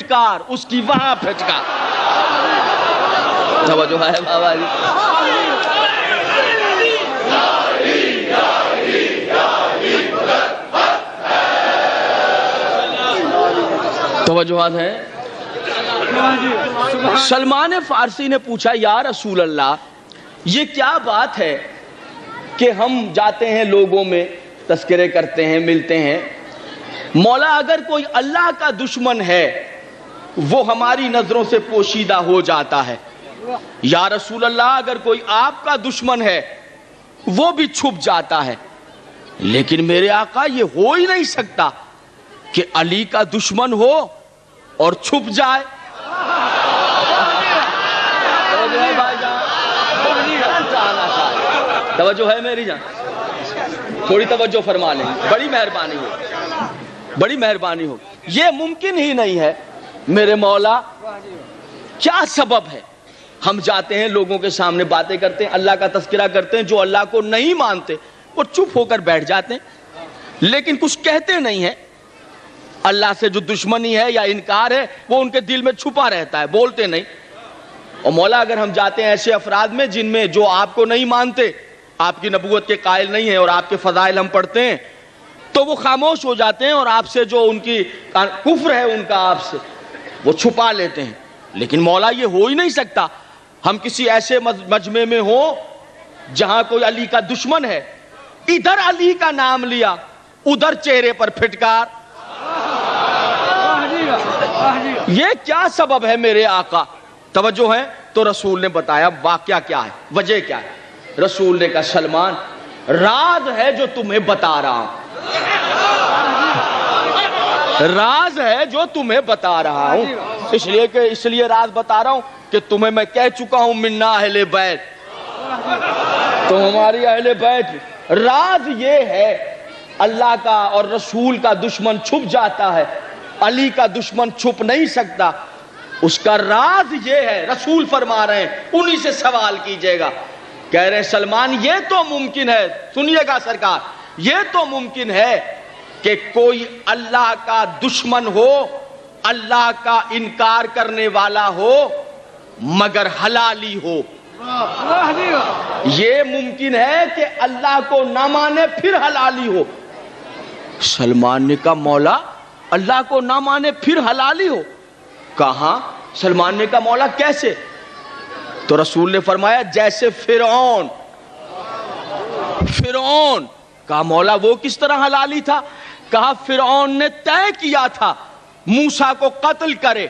پھٹکار، اس کی وہاں پھٹکار. توجہ ہے بابا جی؟ توجہات ہیں. سلمان فارسی نے پوچھا یا رسول اللہ یہ کیا بات ہے کہ ہم جاتے ہیں لوگوں میں تذکرے کرتے ہیں ملتے ہیں، مولا اگر کوئی اللہ کا دشمن ہے وہ ہماری نظروں سے پوشیدہ ہو جاتا ہے، یا رسول اللہ اگر کوئی آپ کا دشمن ہے وہ بھی چھپ جاتا ہے، لیکن میرے آقا یہ ہو ہی نہیں سکتا کہ علی کا دشمن ہو اور چھپ جائے. توجہ ہے میری جان؟ تھوڑی توجہ فرما لیں، بڑی مہربانی ہو، بڑی مہربانی ہو. یہ ممکن ہی نہیں ہے میرے مولا. کیا سبب ہے؟ ہم جاتے ہیں لوگوں کے سامنے باتیں کرتے ہیں، اللہ کا تذکرہ کرتے ہیں، جو اللہ کو نہیں مانتے وہ چپ ہو کر بیٹھ جاتے ہیں لیکن کچھ کہتے نہیں ہیں. اللہ سے جو دشمنی ہے یا انکار ہے وہ ان کے دل میں چھپا رہتا ہے، بولتے نہیں. اور مولا اگر ہم جاتے ہیں ایسے افراد میں جن میں جو آپ کو نہیں مانتے، آپ کی نبوت کے قائل نہیں ہیں اور آپ کے فضائل ہم پڑھتے ہیں، تو وہ خاموش ہو جاتے ہیں اور آپ سے جو ان کی کفر ہے ان کا آپ سے وہ چھپا لیتے ہیں. لیکن مولا یہ ہو ہی نہیں سکتا ہم کسی ایسے مجمع میں ہوں جہاں کوئی علی کا دشمن ہے، ادھر علی کا نام لیا ادھر چہرے پر پھٹکار. یہ کیا سبب ہے میرے آقا؟ توجہ ہے. تو رسول نے بتایا واقعہ کیا ہے، وجہ کیا ہے. رسول نے کہا سلمان راز ہے جو تمہیں بتا رہا ہوں، راز ہے جو تمہیں بتا رہا ہوں. اس لیے راز بتا رہا ہوں کہ تمہیں میں کہہ چکا ہوں منا اہل بیت، تو ہماری اہل بیت. راز یہ ہے اللہ کا اور رسول کا دشمن چھپ جاتا ہے، علی کا دشمن چھپ نہیں سکتا. اس کا راز یہ ہے، رسول فرما رہے ہیں، انہی سے سوال کیجئے گا. کہہ رہے ہیں سلمان یہ تو ممکن ہے، سنیے گا سرکار، یہ تو ممکن ہے کہ کوئی اللہ کا دشمن ہو، اللہ کا انکار کرنے والا ہو مگر حلالی ہو. یہ ممکن ہے کہ اللہ کو نہ مانے پھر حلالی ہو. سلمان نے کہا مولا اللہ کو نہ مانے پھر حلالی ہو؟ کہاں؟ سلمان نے کہا مولا کیسے؟ تو رسول نے فرمایا جیسے فرعون. کہا مولا وہ کس طرح حلالی تھا؟ کہا فرعون نے طے کیا تھا موسیٰ کو قتل کرے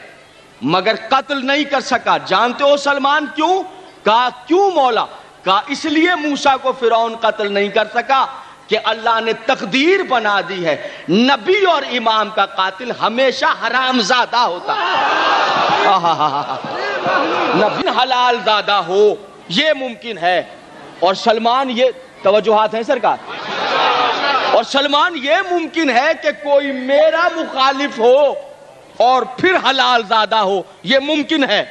مگر قتل نہیں کر سکا. جانتے ہو سلمان کیوں؟ کہا کیوں مولا؟ کہا اس لیے موسیٰ کو فرعون قتل نہیں کر سکا کہ اللہ نے تقدیر بنا دی ہے نبی اور امام کا قاتل ہمیشہ حرام زادہ ہوتا ہے. نبی حلال زادہ ہو یہ ممکن ہے. اور سلمان یہ توجہات ہیں سرکار. اور سلمان یہ ممکن ہے کہ کوئی میرا مخالف ہو اور پھر حلال زادہ ہو، یہ ممکن ہے.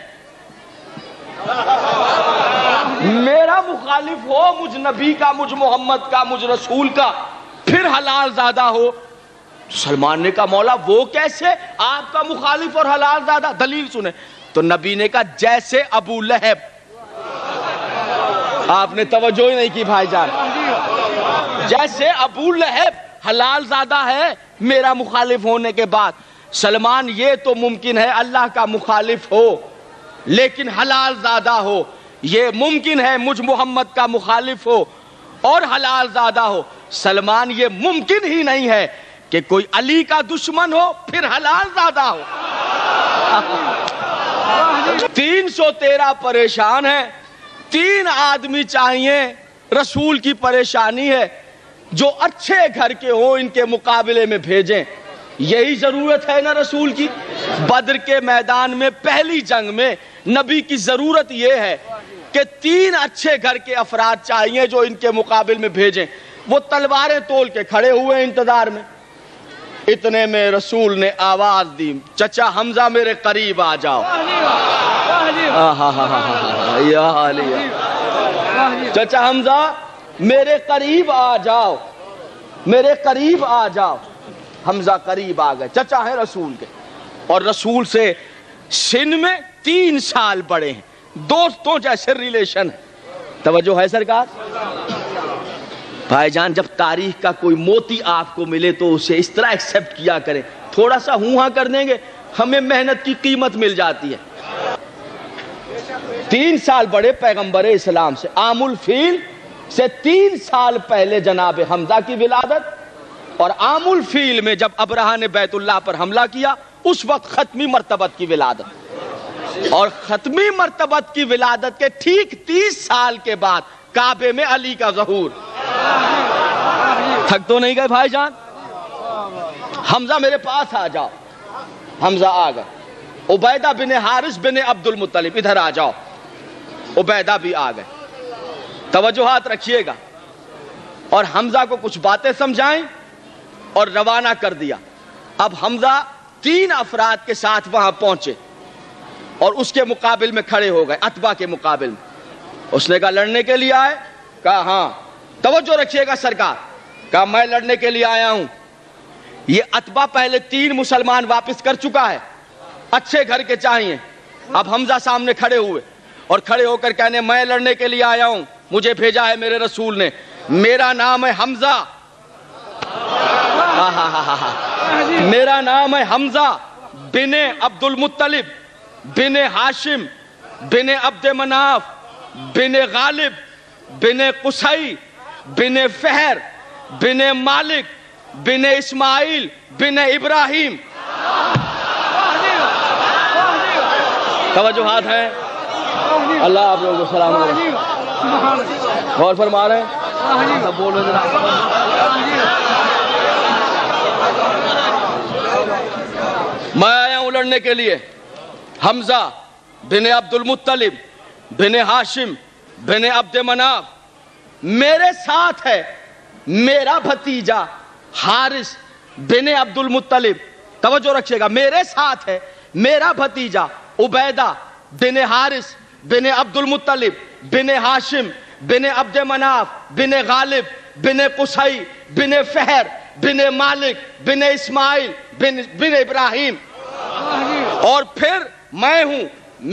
میرا مخالف ہو مجھ نبی کا، مجھ محمد کا، مجھ رسول کا، پھر حلال زادہ ہو. سلمان نے کہا مولا وہ کیسے؟ آپ کا مخالف اور حلال زادہ، دلیل سنیں. تو نبی نے کہا جیسے ابو لہب. آپ نے توجہ ہی نہیں کی بھائی جان. جیسے ابو لہب حلال زادہ ہے میرا مخالف ہونے کے بعد. سلمان یہ تو ممکن ہے اللہ کا مخالف ہو لیکن حلال زادہ ہو. یہ ممکن ہے مجھ محمد کا مخالف ہو اور حلال زادہ ہو. سلمان یہ ممکن ہی نہیں ہے کہ کوئی علی کا دشمن ہو پھر حلال زادہ ہو. 313 پریشان ہیں، 3 آدمی چاہیے. رسول کی پریشانی ہے جو اچھے گھر کے ہوں ان کے مقابلے میں بھیجیں. یہی ضرورت ہے نا رسول کی. بدر کے میدان میں پہلی جنگ میں نبی کی ضرورت یہ ہے کہ 3 اچھے گھر کے افراد چاہیے جو ان کے مقابل میں بھیجیں. وہ تلواریں تول کے کھڑے ہوئے انتظار میں. اتنے میں رسول نے آواز دی چچا حمزہ میرے قریب آ جاؤ. چچا حمزہ میرے قریب آ جاؤ، میرے قریب آ جاؤ. حمزہ قریب آ گئے، چچا ہے رسول کے. اور رسول سے سن میں 3 سال بڑے ہیں, دوستوں جیسے ریلیشن ہے. توجہ ہے سرکار؟ بھائی جان, جب تاریخ کا کوئی موتی آپ کو ملے تو اسے اس طرح ایکسپٹ کیا کریں. تھوڑا سا ہوں ہاں کر دیں گے, ہمیں محنت کی قیمت مل جاتی ہے. 3 سال بڑے پیغمبر اسلام سے, عام الفیل سے 3 سال پہلے جناب حمزہ کی ولادت, اور عام الفیل میں جب ابرہہ نے بیت اللہ پر حملہ کیا اس وقت ختمی مرتبت کی ولادت, اور ختمی مرتبت کی ولادت کے ٹھیک 30 سال کے بعد کعبے میں علی کا ظہور. تھک تو نہیں گئے بھائی جان؟ حمزہ میرے پاس آ جاؤ. حمزہ آ گئے. عبیدہ بن حارث بن عبد المطلب, ادھر آ جاؤ. عبیدہ بھی آ گئے. توجہات رکھیے گا. اور حمزہ کو کچھ باتیں سمجھائیں اور روانہ کر دیا. اب حمزہ 3 افراد کے ساتھ وہاں پہنچے اور اس کے مقابل میں کھڑے ہو گئے, عتبہ کے مقابل میں. اس نے کہا لڑنے کے لیے آئے؟ کہا ہاں. توجہ رکھیے گا سرکار. کہا میں لڑنے کے لیے آیا ہوں. یہ عتبہ پہلے 3 مسلمان واپس کر چکا ہے, اچھے گھر کے چاہیے. اب حمزہ سامنے کھڑے ہوئے اور کھڑے ہو کر کہنے میں لڑنے کے لیے آیا ہوں, مجھے بھیجا ہے میرے رسول نے, میرا نام ہے حمزہ, میرا نام ہے حمزہ بن عبد المطلب بن ہاشم بن عبد مناف بن غالب بن قصی بن فہر بن مالک بن اسماعیل بن ابراہیم. توجہات ہیں؟ اللہ آپ لوگوں کو سلام علیکم. غور فرما رہے ہیں؟ بول رہے میں آیا ہوں لڑنے کے لیے. حمزہ بن عبد المطلب بن ہاشم بن عبد مناف, میرے ساتھ ہے میرا بھتیجا حارث بن عبد المطلب. توجہ رکھیے گا, میرے ساتھ ہے میرا بھتیجا عبیدہ بن حارث بن عبد المطلب بن ہاشم بن عبد مناف بن غالب بن قصی بن فہر بن مالک بن اسماعیل بن ابراہیم. اور پھر میں ہوں,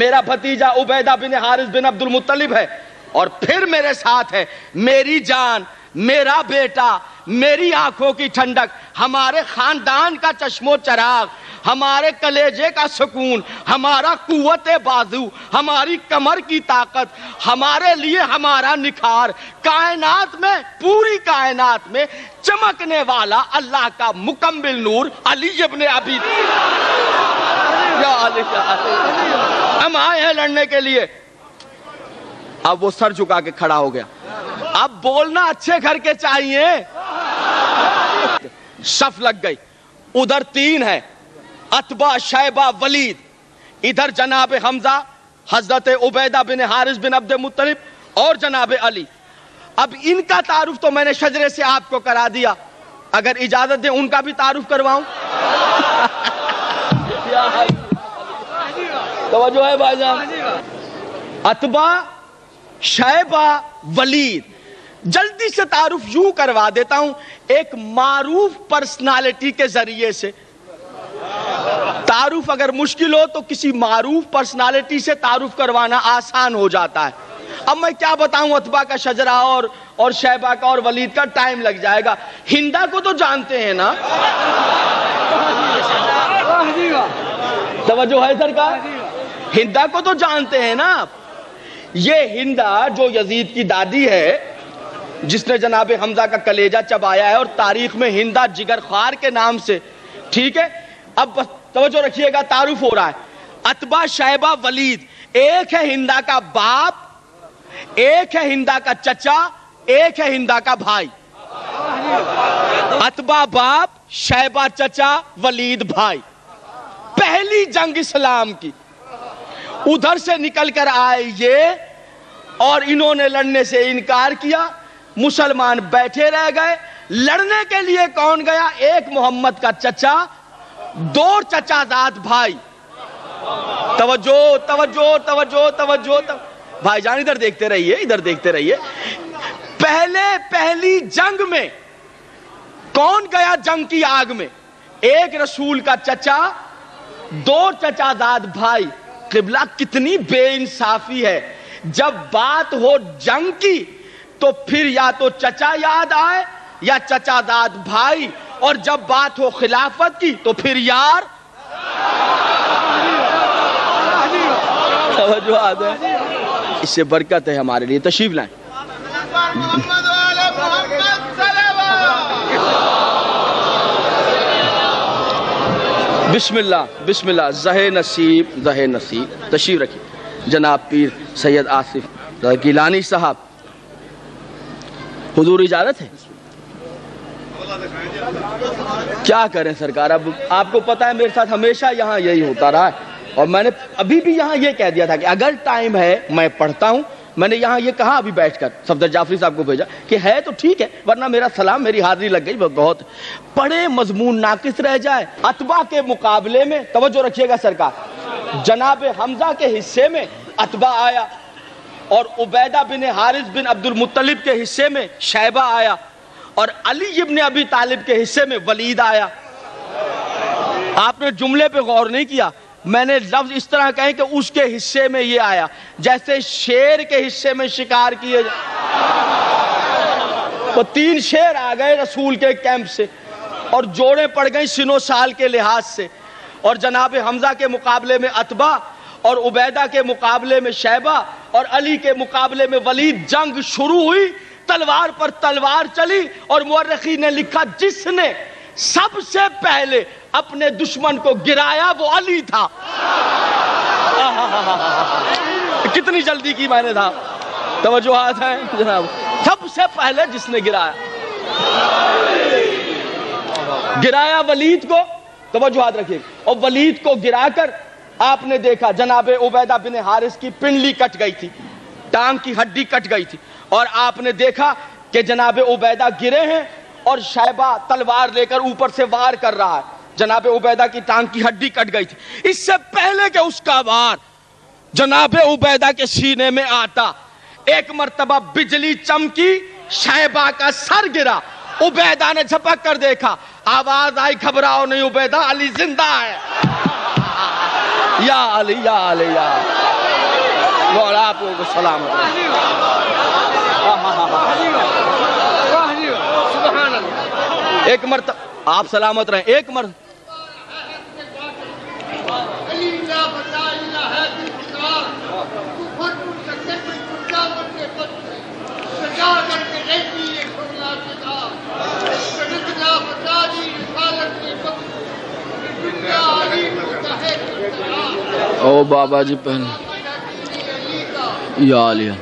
میرا بھتیجا عبیدہ بن حارث بن عبد المطلب ہے, اور پھر میرے ساتھ ہے میری جان, میرا بیٹا, میری آنکھوں کی ٹھنڈک, ہمارے خاندان کا چشم و چراغ, ہمارے کلیجے کا سکون, ہمارا قوت بازو, ہماری کمر کی طاقت, ہمارے لیے ہمارا نکھار, کائنات میں, پوری کائنات میں چمکنے والا اللہ کا مکمل نور علی ابن ابی ہم آئے ہیں لڑنے کے لیے. اب وہ سر جھکا کے کھڑا ہو گیا. اب بولنا اچھے گھر کے چاہیے. صف لگ گئی. ادھر 3 ہے, عتبہ شیبہ ولید, ادھر جناب حمزہ حضرت عبیدہ بن حارث بن عبد المطلب اور جناب علی. اب ان کا تعارف تو میں نے شجرے سے آپ کو کرا دیا, اگر اجازت دیں ان کا بھی تعارف کرواؤں. توجہ ہے بھائی جان؟ عتبہ شیبہ ولید, جلدی سے تعارف یوں کروا دیتا ہوں ایک معروف پرسنالٹی کے ذریعے سے. تعارف اگر مشکل ہو تو کسی معروف پرسنالٹی سے تعارف کروانا آسان ہو جاتا ہے. اب میں کیا بتاؤں, عتبہ کا شجرہ اور شیبہ کا اور ولید کا ٹائم لگ جائے گا. ہندا کو تو جانتے ہیں نا؟ توجہ ہے سرکار؟ ہندا کو تو جانتے ہیں نا آپ. یہ ہندا جو یزید کی دادی ہے, جس نے جناب حمزہ کا کلیجہ چبایا ہے, اور تاریخ میں ہندا جگر خوار کے نام سے, ٹھیک ہے. اب توجہ رکھیے گا, تعارف ہو رہا ہے. عتبہ شیبہ ولید, ایک ہے ہندا کا باپ, ایک ہے ہندا کا چچا, ایک ہے ہندا کا بھائی. عتبہ باپ, شیبہ چچا, ولید بھائی. پہلی جنگ اسلام کی. ادھر سے نکل کر آئے یہ, اور انہوں نے لڑنے سے انکار کیا. مسلمان بیٹھے رہ گئے. لڑنے کے لیے کون گیا؟ ایک محمد کا چچا, 2 چچا زاد بھائی. توجہ توجہ توجہ توجہ. بھائی جان ادھر دیکھتے رہیے, ادھر دیکھتے رہیے. پہلی جنگ میں کون گیا جنگ کی آگ میں؟ ایک رسول کا چچا دو چچازاد بھائی. قبلہ کتنی بے انصافی ہے. جب بات ہو جنگ کی تو پھر یا تو چچا یاد آئے یا چچازاد بھائی, اور جب بات ہو خلافت کی تو پھر یار. توجہ آتا ہے. اس سے برکت ہے ہمارے لیے. تشریف لائیں. بسم اللہ بسم اللہ. زہ نصیب تشریف رکھیے. جناب پیر سید آصف گیلانی صاحب, حضور اجازت ہے؟ کیا کریں سرکار, اب آپ کو پتا ہے میرے ساتھ ہمیشہ یہاں یہی ہوتا رہا ہے, اور میں نے ابھی بھی یہاں یہ کہہ دیا تھا کہ اگر ٹائم ہے میں پڑھتا ہوں. میں نے یہاں یہ کہا ابھی بیٹھ کر, صفدر جعفری صاحب کو بھیجا کہ ہے تو ٹھیک ہے, ورنہ میرا سلام, میری حاضری لگ گئی بہت. پڑھے مضمون ناقص رہ جائے. اتباع کے مقابلے میں توجہ رکھیے گا سرکار, جناب حمزہ کے حصے میں اتباع آیا, اور عبیدہ بن حارث بن عبد المطلب کے حصے میں شیبہ آیا, اور علی ابن ابی طالب کے حصے میں ولید آیا. آپ نے جملے پہ غور نہیں کیا. میں نے لفظ اس طرح کہیں کہ اس کے حصے میں یہ آیا, جیسے شیر کے حصے میں شکار کیے. وہ 3 شیر آ گئے رسول کے کیمپ سے, اور جوڑیں پڑ گئیں سنو سال کے لحاظ سے. اور جناب حمزہ کے مقابلے میں اتباع, اور عبیدہ کے مقابلے میں شیبہ, اور علی کے مقابلے میں ولید. جنگ شروع ہوئی, تلوار پر تلوار چلی, اور مورخین نے لکھا جس نے سب سے پہلے اپنے دشمن کو گرایا وہ علی تھا. کتنی جلدی کی میں نے تھا. توجہات ہیں جناب. سب سے پہلے جس نے گرایا ولید کو. توجہات رکھیے. اور ولید کو گرا کر آپ نے دیکھا جناب عبیدہ بن حارث کی پنڈلی کٹ گئی تھی, ٹانگ کی ہڈی کٹ گئی تھی, اور آپ نے دیکھا کہ جناب عبیدہ گرے ہیں اور شیبہ تلوار لے کر اوپر سے وار کر رہا ہے. جناب عبیدہ کی ٹانگ کی ہڈی کٹ گئی تھی. اس سے پہلے کہ اس کا وار جناب عبیدہ کے سینے میں آتا, ایک مرتبہ بجلی چمکی, شیبہ کا سر گرا. عبیدہ نے جھپک کر دیکھا, آواز آئی گھبراؤ نہیں عبیدہ, علی زندہ ہے. یا علی یا علی یا اور آپ کو سلامت. ایک مرتبہ آپ سلامت رہیں. ایک مرتبہ او بابا جی پہلے یا علیہ.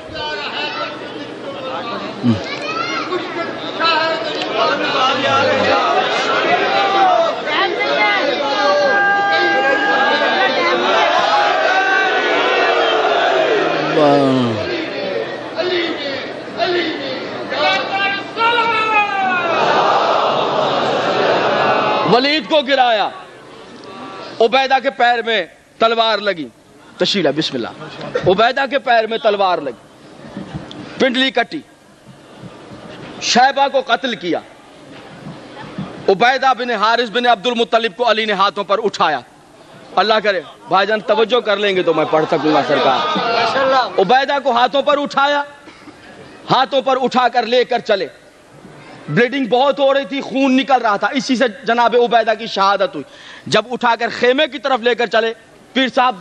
ولید کو گرایا, عبیدہ کے پیر میں تلوار لگی. تشیلہ بسم اللہ. عبیدہ کے پیر میں تلوار لگی, پنڈلی کٹی, شیبہ کو قتل کیا. عبیدہ بن حارث بن عبد المطلب کو علی نے ہاتھوں پر اٹھایا. اللہ کرے بھائی جان توجہ کر لیں گے تو میں پڑھ سکوں گا سرکار. عبیدہ کو ہاتھوں پر اٹھایا, ہاتھوں پر اٹھا کر لے کر چلے. بلیڈنگ بہت ہو رہی تھی, خون نکل رہا تھا, اسی سے جناب عبیدہ کی شہادت ہوئی. جب اٹھا کر خیمے کی طرف لے کر چلے, پیر صاحب